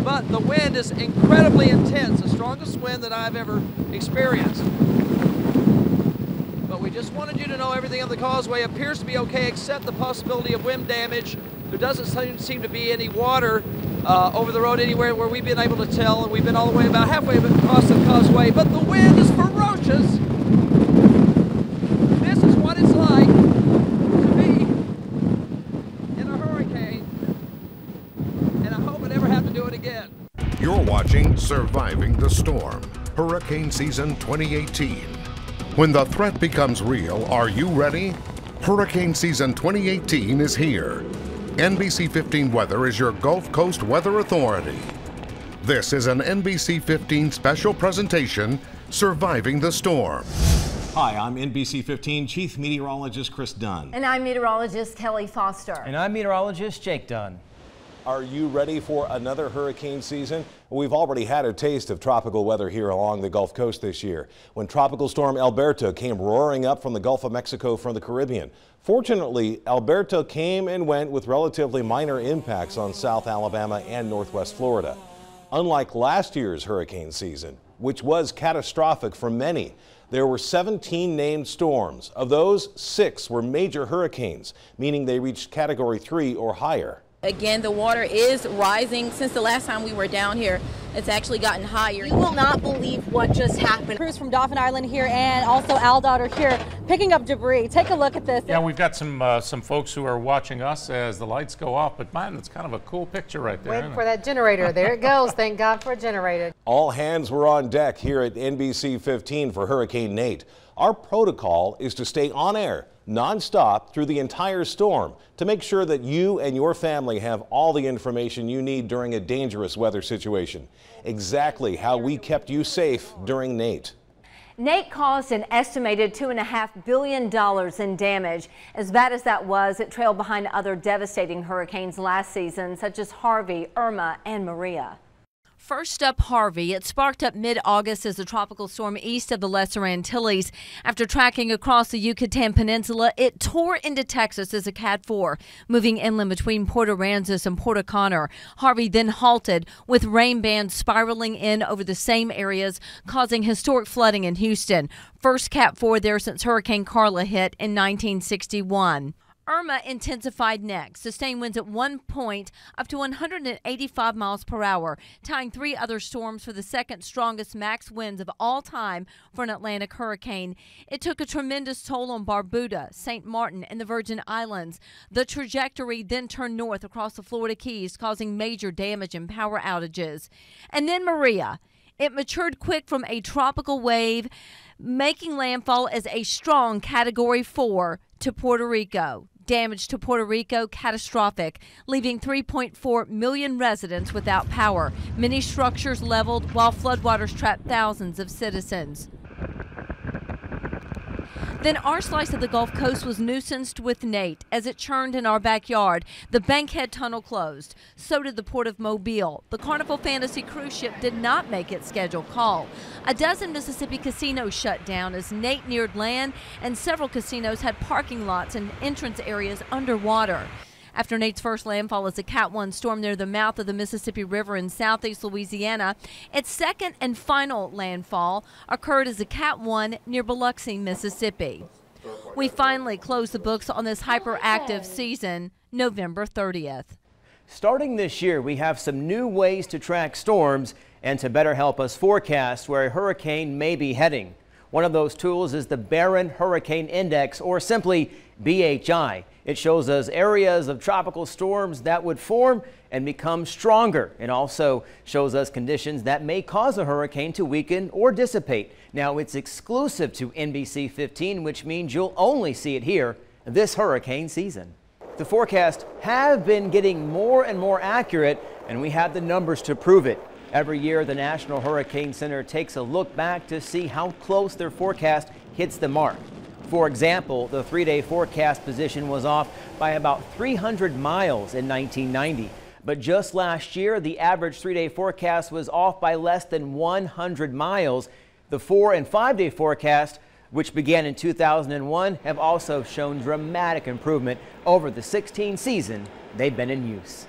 but the wind is incredibly intense, the strongest wind that I've ever experienced. But we just wanted you to know everything on the causeway appears to be okay except the possibility of wind damage. There doesn't seem to be any water over the road anywhere where we've been able to tell, and we've been all the way about halfway across the causeway, but the wind is ferocious. This is what it's like to be in a hurricane, and I hope I never have to do it again. You're watching Surviving the Storm, Hurricane Season 2018. When the threat becomes real, are you ready? Hurricane Season 2018 is here. NBC 15 Weather is your Gulf Coast weather authority. This is an NBC 15 special presentation, Surviving the Storm. Hi, I'm NBC 15 Chief Meteorologist Chris Dunn. And I'm meteorologist Kelly Foster. And I'm meteorologist Jake Dunn. Are you ready for another hurricane season? We've already had a taste of tropical weather here along the Gulf Coast this year when Tropical Storm Alberto came roaring up from the Gulf of Mexico from the Caribbean. Fortunately, Alberto came and went with relatively minor impacts on South Alabama and Northwest Florida. Unlike last year's hurricane season, which was catastrophic for many, there were 17 named storms. Of those, 6 were major hurricanes, meaning they reached Category 3 or higher. Again, the water is rising. Since the last time we were down here, it's actually gotten higher. You will not believe what just happened. Crews from Dauphin Island here and also Aldott are here picking up debris. Take a look at this. Yeah, we've got some folks who are watching us as the lights go off, but man, it's kind of a cool picture right there. Waiting for that generator. There it goes. Thank God for a generator. All hands were on deck here at NBC 15 for Hurricane Nate. Our protocol is to stay on air non-stop through the entire storm to make sure that you and your family have all the information you need during a dangerous weather situation. Exactly how we kept you safe during Nate. Nate caused an estimated $2.5 billion in damage. As bad as that was, it trailed behind other devastating hurricanes last season, such as Harvey, Irma, and Maria. First up, Harvey. It sparked up mid-August as a tropical storm east of the Lesser Antilles. After tracking across the Yucatan Peninsula, it tore into Texas as a Cat 4, moving inland between Port Aransas and Port O'Connor. Harvey then halted, with rain bands spiraling in over the same areas, causing historic flooding in Houston. First Cat 4 there since Hurricane Carla hit in 1961. Irma intensified next, sustained winds at one point up to 185 miles per hour, tying 3 other storms for the second strongest max winds of all time for an Atlantic hurricane. It took a tremendous toll on Barbuda, St. Martin, and the Virgin Islands. The trajectory then turned north across the Florida Keys, causing major damage and power outages. And then Maria. It matured quick from a tropical wave, making landfall as a strong Category 4 to Puerto Rico. Damage to Puerto Rico catastrophic, leaving 3.4 million residents without power. Many structures leveled while floodwaters trapped thousands of citizens. Then our slice of the Gulf Coast was nuisanced with Nate as it churned in our backyard. The Bankhead Tunnel closed. So did the Port of Mobile. The Carnival Fantasy cruise ship did not make its scheduled call. A dozen Mississippi casinos shut down as Nate neared land, and several casinos had parking lots and entrance areas underwater. After Nate's first landfall as a Cat 1 storm near the mouth of the Mississippi River in southeast Louisiana, its second and final landfall occurred as a Cat 1 near Biloxi, Mississippi. We finally closed the books on this hyperactive season November 30th. Starting this year, we have some new ways to track storms and to better help us forecast where a hurricane may be heading. One of those tools is the Barron Hurricane Index, or simply BHI. It shows us areas of tropical storms that would form and become stronger. It also shows us conditions that may cause a hurricane to weaken or dissipate. Now, it's exclusive to NBC 15, which means you'll only see it here this hurricane season. The forecasts have been getting more and more accurate, and we have the numbers to prove it. Every year, the National Hurricane Center takes a look back to see how close their forecast hits the mark. For example, the 3-day forecast position was off by about 300 miles in 1990. But just last year, the average 3-day forecast was off by less than 100 miles. The 4- and 5-day forecast, which began in 2001, have also shown dramatic improvement over the 16 season they've been in use.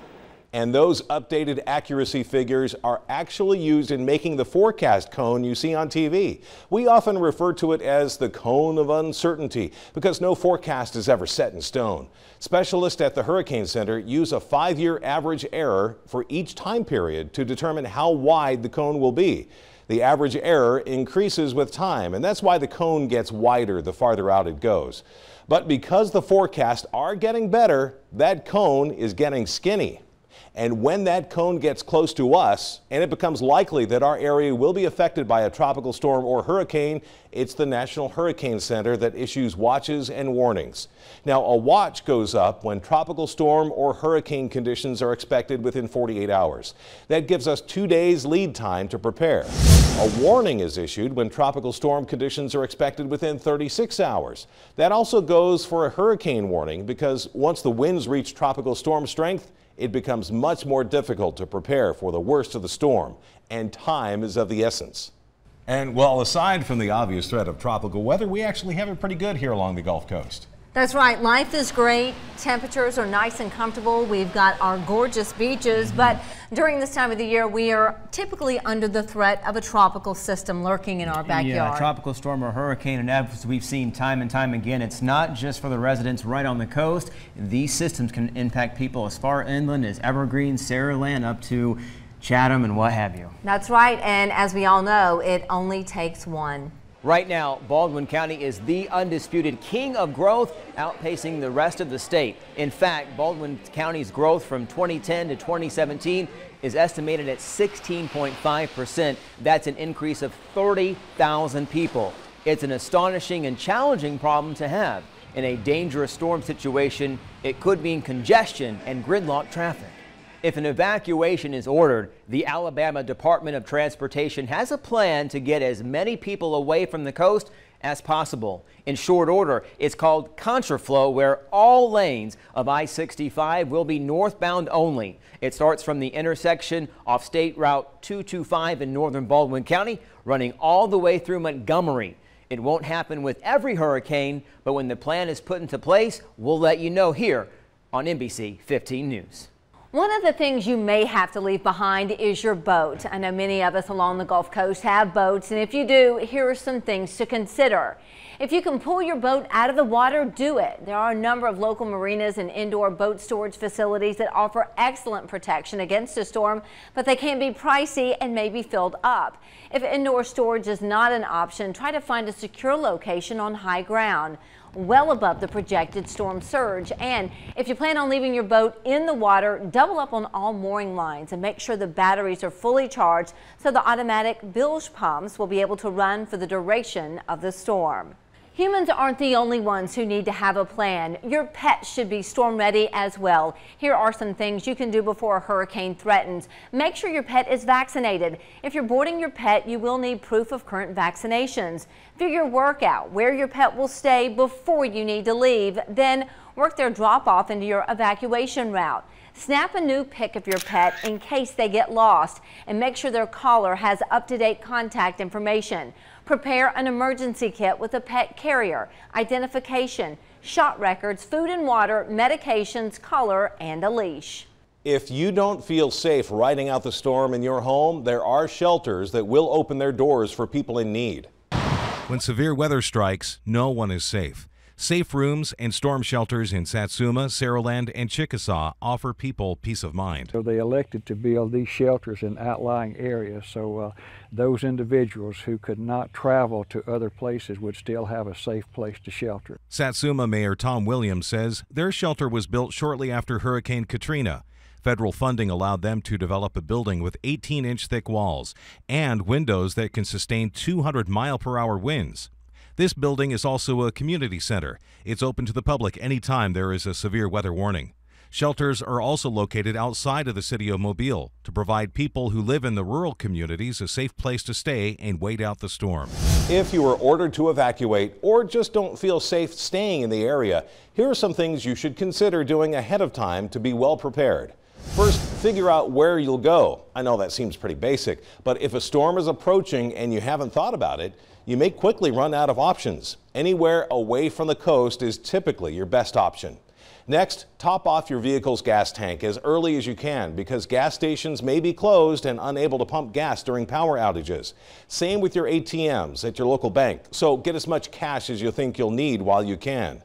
And those updated accuracy figures are actually used in making the forecast cone you see on TV. We often refer to it as the cone of uncertainty because no forecast is ever set in stone. Specialists at the Hurricane Center use a 5-year average error for each time period to determine how wide the cone will be. The average error increases with time, and that's why the cone gets wider the farther out it goes. But because the forecasts are getting better, that cone is getting skinny. And when that cone gets close to us and it becomes likely that our area will be affected by a tropical storm or hurricane, it's the National Hurricane Center that issues watches and warnings. Now, a watch goes up when tropical storm or hurricane conditions are expected within 48 hours. That gives us 2 days lead time to prepare. A warning is issued when tropical storm conditions are expected within 36 hours. That also goes for a hurricane warning because once the winds reach tropical storm strength, it becomes much more difficult to prepare for the worst of the storm, and time is of the essence. And well, aside from the obvious threat of tropical weather, we actually have it pretty good here along the Gulf Coast. That's right. Life is great. Temperatures are nice and comfortable. We've got our gorgeous beaches, but during this time of the year, we are typically under the threat of a tropical system lurking in our backyard. Yeah, tropical storm or hurricane, and as we've seen time and time again, it's not just for the residents right on the coast. These systems can impact people as far inland as Evergreen, Saraland, up to Chatham and what have you. That's right, and as we all know, it only takes one. Right now, Baldwin County is the undisputed king of growth, outpacing the rest of the state. In fact, Baldwin County's growth from 2010 to 2017 is estimated at 16.5%. That's an increase of 30,000 people. It's an astonishing and challenging problem to have. In a dangerous storm situation, it could mean congestion and gridlock traffic. If an evacuation is ordered, the Alabama Department of Transportation has a plan to get as many people away from the coast as possible. In short order, it's called contraflow, where all lanes of I-65 will be northbound only. It starts from the intersection off State Route 225 in northern Baldwin County, running all the way through Montgomery. It won't happen with every hurricane, but when the plan is put into place, we'll let you know here on NBC 15 News. One of the things you may have to leave behind is your boat. I know many of us along the Gulf Coast have boats, and if you do, here are some things to consider. If you can pull your boat out of the water, do it. There are a number of local marinas and indoor boat storage facilities that offer excellent protection against a storm, but they can be pricey and may be filled up. If indoor storage is not an option, try to find a secure location on high ground, well above the projected storm surge. And if you plan on leaving your boat in the water, double up on all mooring lines and make sure the batteries are fully charged so the automatic bilge pumps will be able to run for the duration of the storm. Humans aren't the only ones who need to have a plan. Your pet should be storm ready as well. Here are some things you can do before a hurricane threatens. Make sure your pet is vaccinated. If you're boarding your pet, you will need proof of current vaccinations. Figure work out where your pet will stay before you need to leave. Then work their drop off into your evacuation route. Snap a new pic of your pet in case they get lost, and make sure their collar has up-to-date contact information. Prepare an emergency kit with a pet carrier, identification, shot records, food and water, medications, collar, and a leash. If you don't feel safe riding out the storm in your home, there are shelters that will open their doors for people in need. When severe weather strikes, no one is safe. Safe rooms and storm shelters in Satsuma, Saraland, and Chickasaw offer people peace of mind. So they elected to build these shelters in outlying areas so those individuals who could not travel to other places would still have a safe place to shelter. Satsuma Mayor Tom Williams says their shelter was built shortly after Hurricane Katrina. Federal funding allowed them to develop a building with 18-inch thick walls and windows that can sustain 200-mile-per-hour winds. This building is also a community center. It's open to the public anytime there is a severe weather warning. Shelters are also located outside of the city of Mobile to provide people who live in the rural communities a safe place to stay and wait out the storm. If you were ordered to evacuate or just don't feel safe staying in the area, here are some things you should consider doing ahead of time to be well prepared. First, figure out where you'll go. I know that seems pretty basic, but if a storm is approaching and you haven't thought about it, you may quickly run out of options. Anywhere away from the coast is typically your best option. Next, top off your vehicle's gas tank as early as you can because gas stations may be closed and unable to pump gas during power outages. Same with your ATMs at your local bank, so get as much cash as you think you'll need while you can.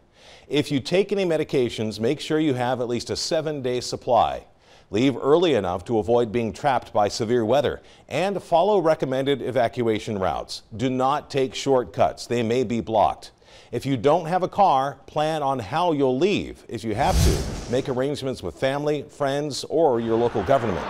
If you take any medications, make sure you have at least a 7-day supply. Leave early enough to avoid being trapped by severe weather and follow recommended evacuation routes. Do not take shortcuts. They may be blocked. If you don't have a car, plan on how you'll leave. If you have to, make arrangements with family, friends, or your local government.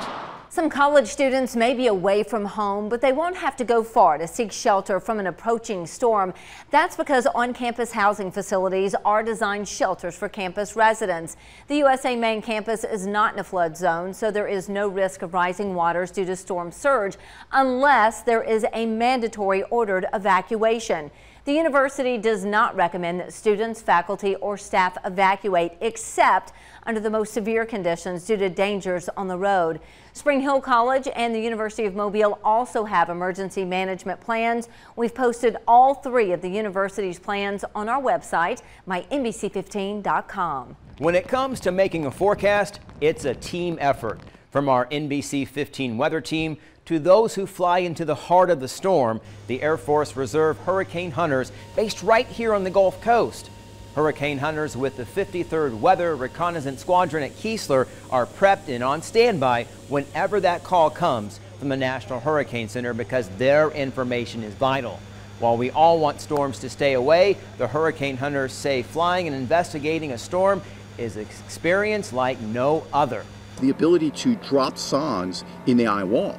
Some college students may be away from home, but they won't have to go far to seek shelter from an approaching storm. That's because on-campus housing facilities are designed shelters for campus residents. The USA main campus is not in a flood zone, so there is no risk of rising waters due to storm surge unless there is a mandatory ordered evacuation. The university does not recommend that students, faculty, or staff evacuate except under the most severe conditions due to dangers on the road. Spring Hill College and the University of Mobile also have emergency management plans. We've posted all 3 of the university's plans on our website, mynbc15.com. When it comes to making a forecast, it's a team effort. From our NBC 15 weather team to those who fly into the heart of the storm, the Air Force Reserve hurricane hunters based right here on the Gulf Coast. Hurricane hunters with the 53rd Weather Reconnaissance Squadron at Keesler are prepped and on standby whenever that call comes from the National Hurricane Center because their information is vital. While we all want storms to stay away, the hurricane hunters say flying and investigating a storm is an experience like no other. The ability to drop songs in the eye wall.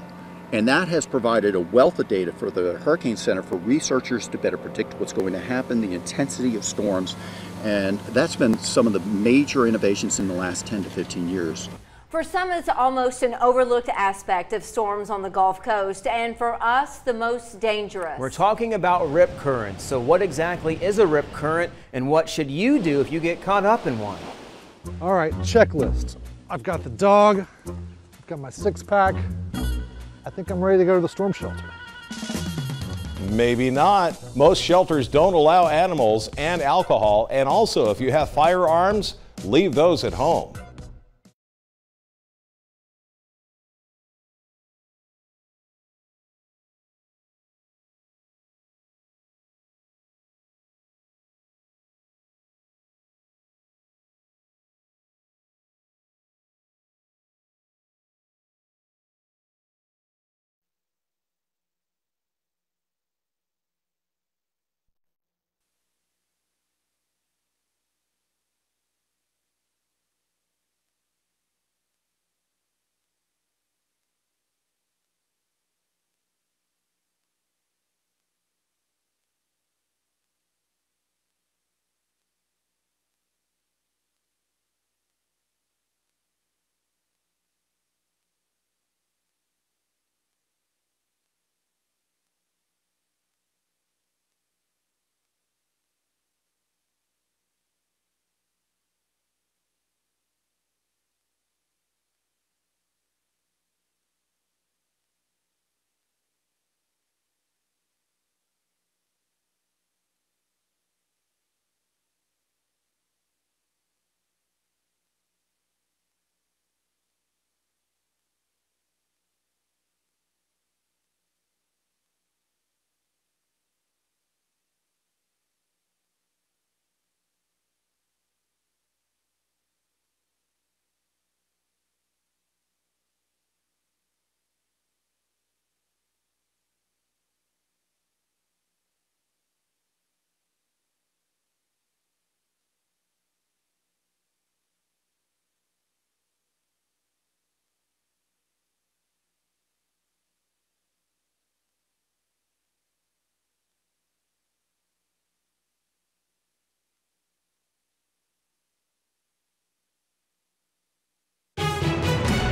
And that has provided a wealth of data for the Hurricane Center for researchers to better predict what's going to happen, the intensity of storms. And that's been some of the major innovations in the last 10 to 15 years. For some, it's almost an overlooked aspect of storms on the Gulf Coast, and for us, the most dangerous. We're talking about rip currents. So what exactly is a rip current, and what should you do if you get caught up in one? All right, checklist. I've got the dog, I've got my 6-pack. I think I'm ready to go to the storm shelter. Maybe not. Most shelters don't allow animals and alcohol, and also if you have firearms, leave those at home.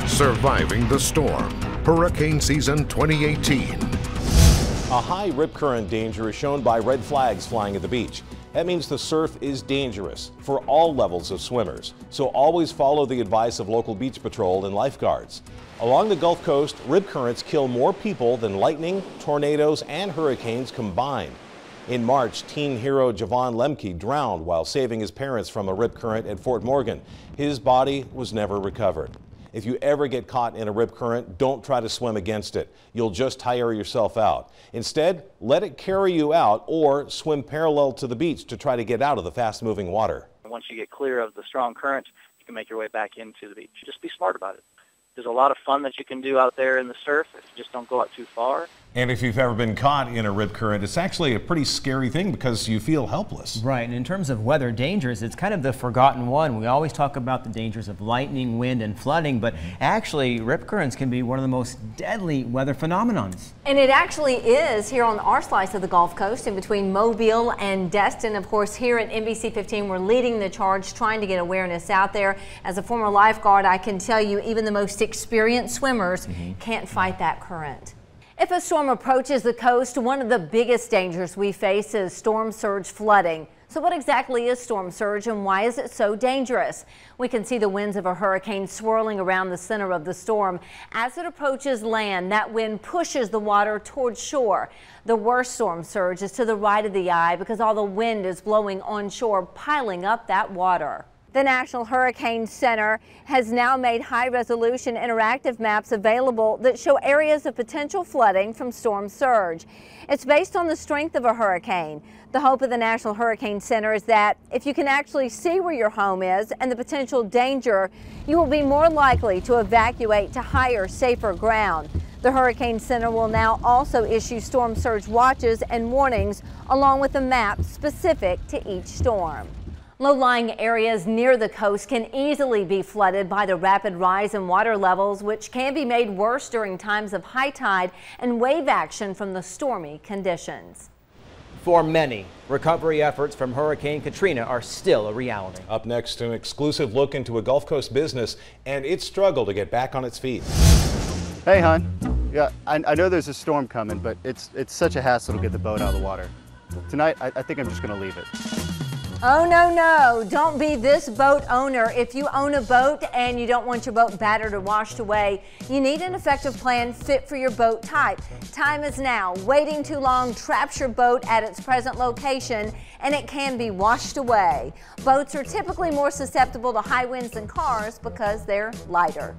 Surviving the storm. Hurricane season 2018. A high rip current danger is shown by red flags flying at the beach. That means the surf is dangerous for all levels of swimmers. So always follow the advice of local beach patrol and lifeguards. Along the Gulf Coast, rip currents kill more people than lightning, tornadoes, and hurricanes combined. In March, teen hero Javon Lemke drowned while saving his parents from a rip current at Fort Morgan. His body was never recovered. If you ever get caught in a rip current, don't try to swim against it. You'll just tire yourself out. Instead, let it carry you out or swim parallel to the beach to try to get out of the fast-moving water. Once you get clear of the strong current, you can make your way back into the beach. Just be smart about it. There's a lot of fun that you can do out there in the surf if you just don't go out too far. And if you've ever been caught in a rip current, it's actually a pretty scary thing because you feel helpless. Right, and in terms of weather dangers, it's kind of the forgotten one. We always talk about the dangers of lightning, wind, and flooding, but actually rip currents can be one of the most deadly weather phenomenons. And it actually is here on our slice of the Gulf Coast in between Mobile and Destin. Of course, here at NBC 15, we're leading the charge, trying to get awareness out there. As a former lifeguard, I can tell you even the most experienced swimmers can't fight that current. If a storm approaches the coast, one of the biggest dangers we face is storm surge flooding. So what exactly is storm surge and why is it so dangerous? We can see the winds of a hurricane swirling around the center of the storm. As it approaches land, that wind pushes the water towards shore. The worst storm surge is to the right of the eye because all the wind is blowing onshore, piling up that water. The National Hurricane Center has now made high-resolution interactive maps available that show areas of potential flooding from storm surge. It's based on the strength of a hurricane. The hope of the National Hurricane Center is that if you can actually see where your home is and the potential danger, you will be more likely to evacuate to higher, safer ground. The Hurricane Center will now also issue storm surge watches and warnings along with a map specific to each storm. Low-lying areas near the coast can easily be flooded by the rapid rise in water levels, which can be made worse during times of high tide and wave action from the stormy conditions. For many, recovery efforts from Hurricane Katrina are still a reality. Up next, an exclusive look into a Gulf Coast business and its struggle to get back on its feet. Hey, hon. Yeah, I know there's a storm coming, but it's such a hassle to get the boat out of the water. Tonight, I think I'm just going to leave it. Oh, no, don't be this boat owner. If you own a boat and you don't want your boat battered or washed away, you need an effective plan fit for your boat type. Time is now. Waiting too long traps your boat at its present location and it can be washed away. Boats are typically more susceptible to high winds than cars because they're lighter.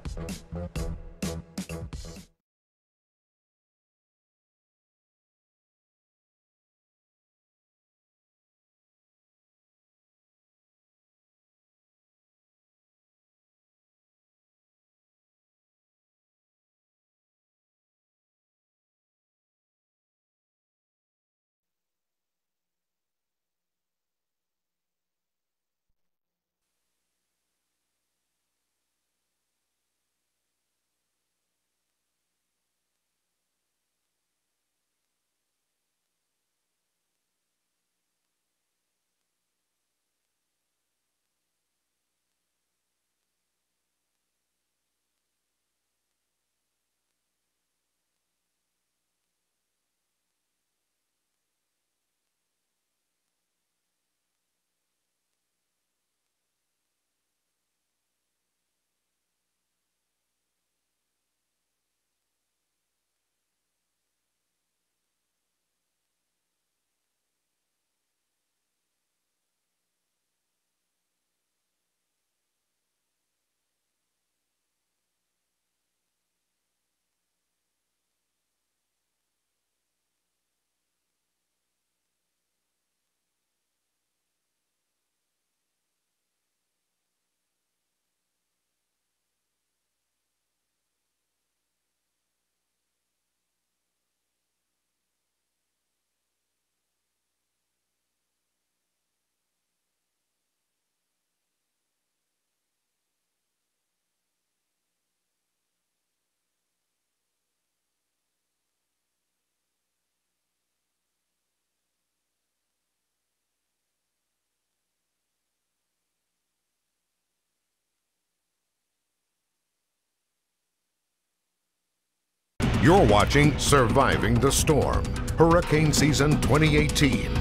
You're watching Surviving the Storm, Hurricane Season 2018.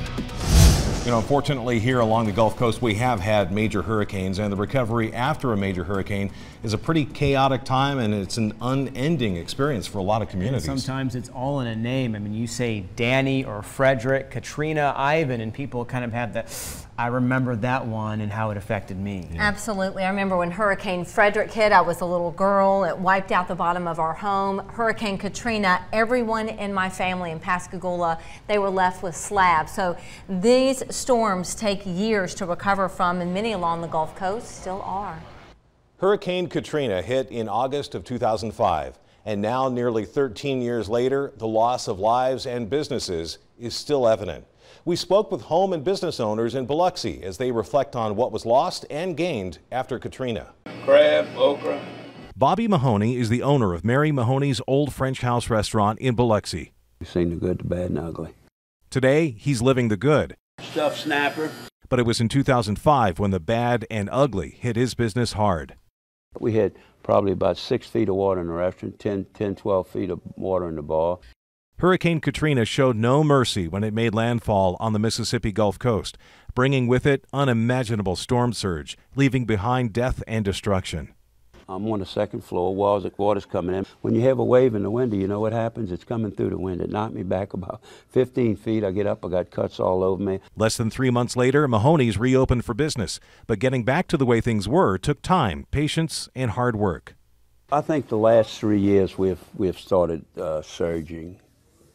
You know, unfortunately here along the Gulf Coast we have had major hurricanes, and the recovery after a major hurricane is a pretty chaotic time, and it's an unending experience for a lot of communities. And sometimes it's all in a name. I mean, you say Danny or Frederick, Katrina, Ivan, and people kind of have that, I remember that one and how it affected me. Yeah. Absolutely. I remember when Hurricane Frederick hit, I was a little girl. It wiped out the bottom of our home. Hurricane Katrina, everyone in my family in Pascagoula, they were left with slabs. So these storms take years to recover from, and many along the Gulf Coast still are. Hurricane Katrina hit in August of 2005, and now nearly 13 years later, the loss of lives and businesses is still evident. We spoke with home and business owners in Biloxi as they reflect on what was lost and gained after Katrina. Crab, okra. Bobby Mahoney is the owner of Mary Mahoney's Old French House restaurant in Biloxi. We've seen the good, the bad, and ugly. Today, he's living the good. Stuffed snapper. But it was in 2005 when the bad and ugly hit his business hard. We had probably about 6 feet of water in the restaurant, 10, 12 feet of water in the bar. Hurricane Katrina showed no mercy when it made landfall on the Mississippi Gulf Coast, bringing with it unimaginable storm surge, leaving behind death and destruction. I'm on the second floor, water's coming in. When you have a wave in the window, you know what happens? It's coming through the window. It knocked me back about 15 feet. I get up, I got cuts all over me. Less than 3 months later, Mahoney's reopened for business, but getting back to the way things were took time, patience, and hard work. I think the last 3 years we've started surging.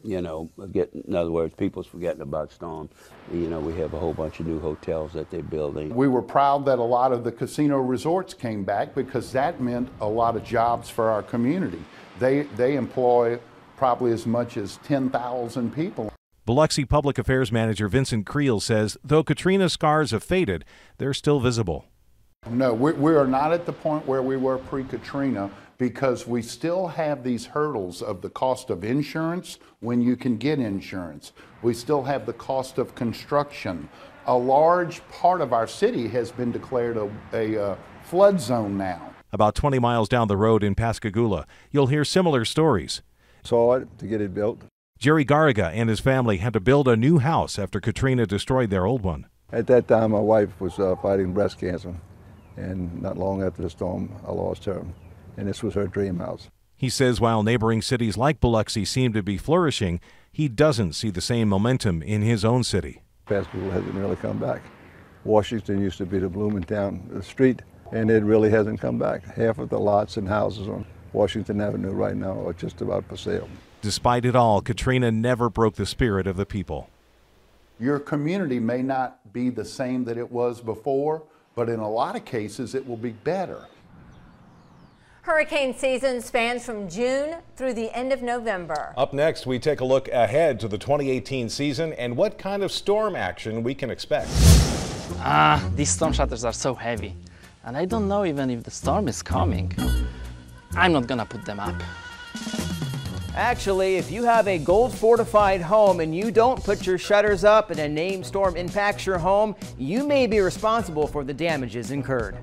You know, in other words, people's forgetting about storms. You know, we have a whole bunch of new hotels that they're building. We were proud that a lot of the casino resorts came back because that meant a lot of jobs for our community. They employ probably as much as 10,000 people. Biloxi Public Affairs Manager Vincent Creel says though Katrina's scars have faded, they're still visible. No, we are not at the point where we were pre-Katrina because we still have these hurdles of the cost of insurance when you can get insurance. We still have the cost of construction. A large part of our city has been declared a flood zone now. About 20 miles down the road in Pascagoula, you'll hear similar stories. Saw it to get it built. Jerry Garriga and his family had to build a new house after Katrina destroyed their old one. At that time, my wife was fighting breast cancer, and not long after the storm, I lost her. And this was her dream house. He says while neighboring cities like Biloxi seem to be flourishing, he doesn't see the same momentum in his own city. Pascagoula hasn't really come back. Washington used to be the blooming town, the street, and it really hasn't come back. Half of the lots and houses on Washington Avenue right now are just about for sale. Despite it all, Katrina never broke the spirit of the people. Your community may not be the same that it was before, but in a lot of cases it will be better. Hurricane season spans from June through the end of November. Up next, we take a look ahead to the 2018 season and what kind of storm action we can expect. These storm shutters are so heavy, and I don't know even if the storm is coming. I'm not gonna put them up. Actually, if you have a gold fortified home and you don't put your shutters up and a named storm impacts your home, you may be responsible for the damages incurred.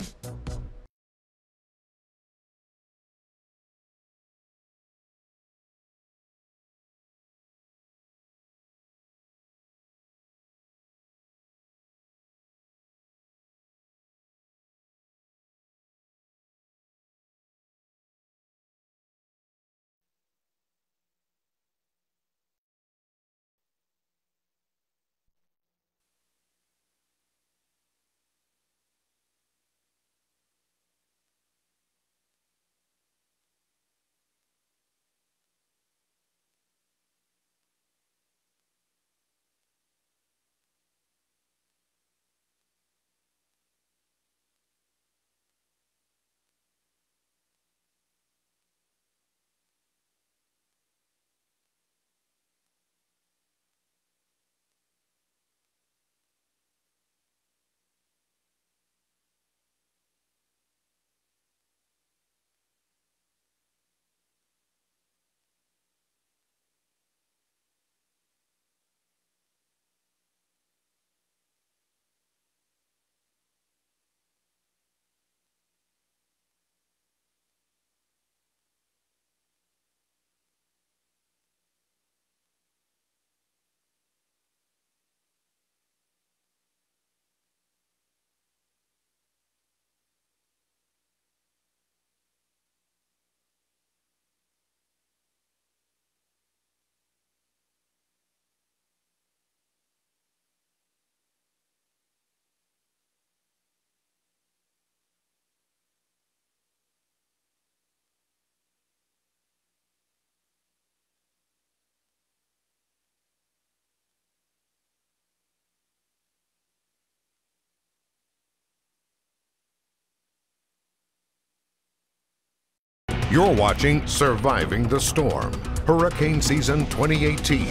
You're watching Surviving the Storm, Hurricane Season 2018.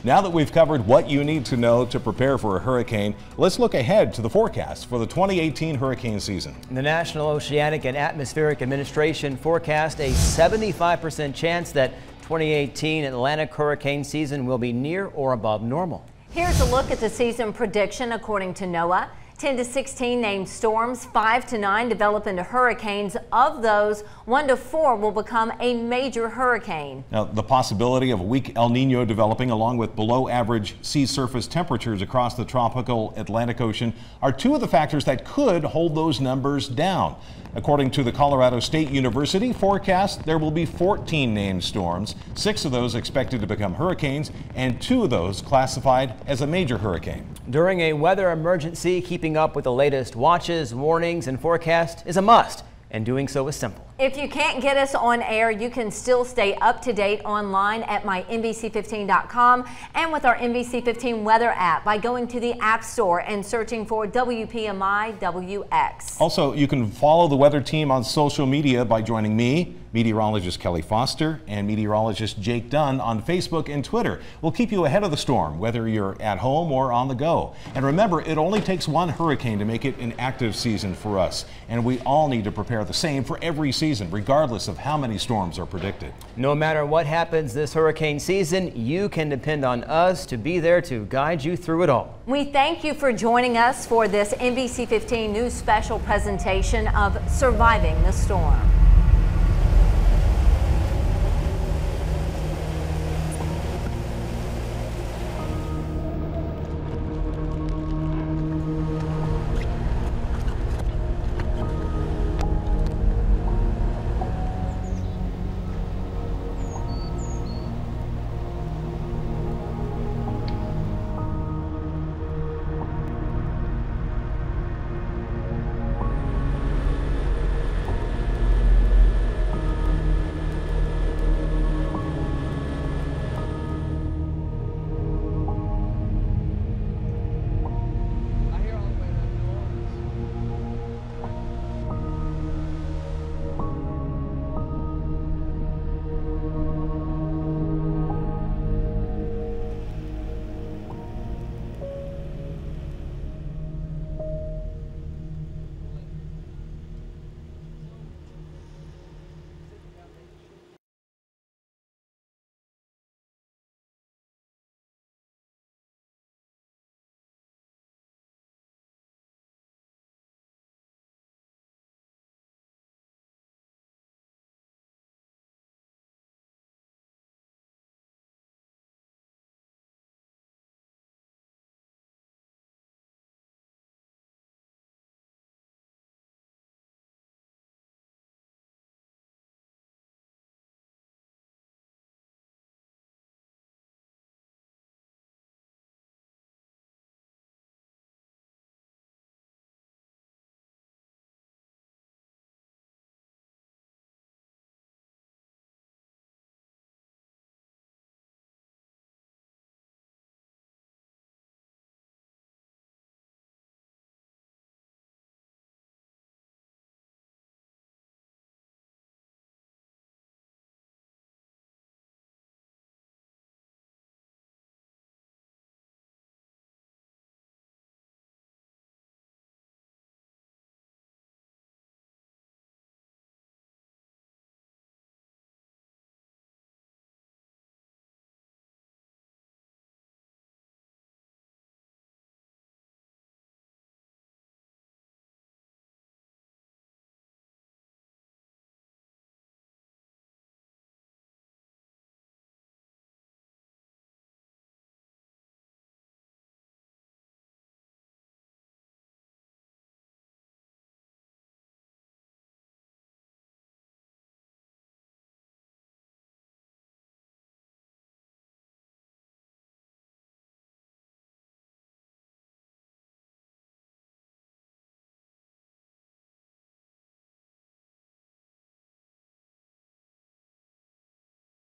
Now that we've covered what you need to know to prepare for a hurricane, let's look ahead to the forecast for the 2018 hurricane season. The National Oceanic and Atmospheric Administration forecast a 75% chance that 2018 Atlantic hurricane season will be near or above normal. Here's a look at the season prediction according to NOAA. 10 to 16 named storms, 5 to 9 develop into hurricanes. Of those, 1 to 4 will become a major hurricane. Now, the possibility of a weak El Nino developing along with below average sea surface temperatures across the tropical Atlantic Ocean are two of the factors that could hold those numbers down. According to the Colorado State University forecast, there will be 14 named storms, 6 of those expected to become hurricanes, and 2 of those classified as a major hurricane. During a weather emergency, keeping up with the latest watches, warnings, and forecast is a must, and doing so is simple. If you can't get us on air, you can still stay up to date online at mynbc15.com and with our NBC 15 weather app by going to the App Store and searching for WPMI WX. Also, you can follow the weather team on social media by joining me, meteorologist Kelly Foster, and meteorologist Jake Dunn on Facebook and Twitter. We'll keep you ahead of the storm, whether you're at home or on the go. And remember, it only takes one hurricane to make it an active season for us, and we all need to prepare the same for every season, regardless of how many storms are predicted. No matter what happens this hurricane season, you can depend on us to be there to guide you through it all. We thank you for joining us for this NBC 15 News Special presentation of Surviving the Storm.